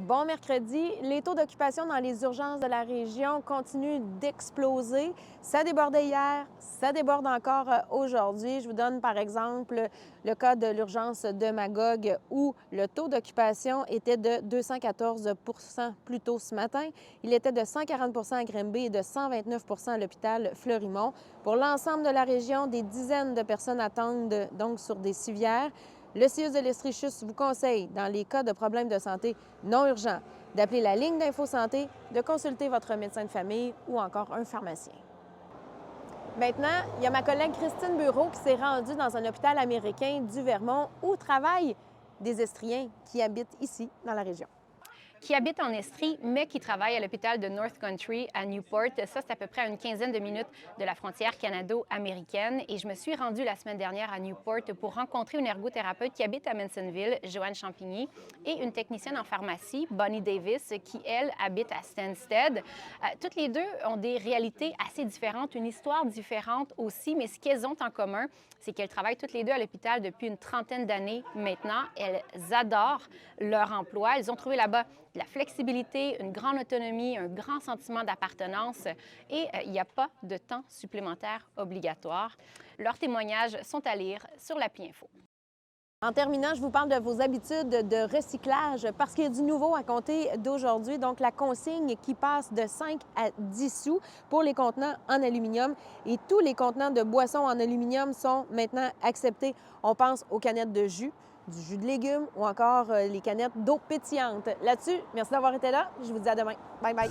Bon mercredi, les taux d'occupation dans les urgences de la région continuent d'exploser. Ça débordait hier, ça déborde encore aujourd'hui. Je vous donne par exemple le cas de l'urgence de Magog où le taux d'occupation était de 214 plus tôt ce matin. Il était de 140 à Grimby et de 129 à l'hôpital Fleurimont. Pour l'ensemble de la région, des dizaines de personnes attendent donc sur des civières. Le CIUS de l'Estrichus vous conseille, dans les cas de problèmes de santé non urgents, d'appeler la ligne d'InfoSanté, de consulter votre médecin de famille ou encore un pharmacien. Maintenant, il y a ma collègue Christine Bureau qui s'est rendue dans un hôpital américain du Vermont où travaillent des Estriens qui habitent ici, dans la région. Qui habite en Estrie, mais qui travaille à l'hôpital de North Country à Newport. Ça, c'est à peu près à une quinzaine de minutes de la frontière canado-américaine. Et je me suis rendue la semaine dernière à Newport pour rencontrer une ergothérapeute qui habite à Mansonville, Joanne Champigny, et une technicienne en pharmacie, Bonnie Davis, qui, elle, habite à Stansted. Toutes les deux ont des réalités assez différentes, une histoire différente aussi, mais ce qu'elles ont en commun, c'est qu'elles travaillent toutes les deux à l'hôpital depuis une trentaine d'années maintenant. Elles adorent leur emploi. Elles ont trouvé là-bas de la flexibilité, une grande autonomie, un grand sentiment d'appartenance et il n'y a pas de temps supplémentaire obligatoire. Leurs témoignages sont à lire sur l'appli Info. En terminant, je vous parle de vos habitudes de recyclage parce qu'il y a du nouveau à compter d'aujourd'hui. Donc, la consigne qui passe de 5 à 10 sous pour les contenants en aluminium et tous les contenants de boissons en aluminium sont maintenant acceptés. On pense aux canettes de jus, du jus de légumes ou encore les canettes d'eau pétillante. Là-dessus, merci d'avoir été là. Je vous dis à demain. Bye bye.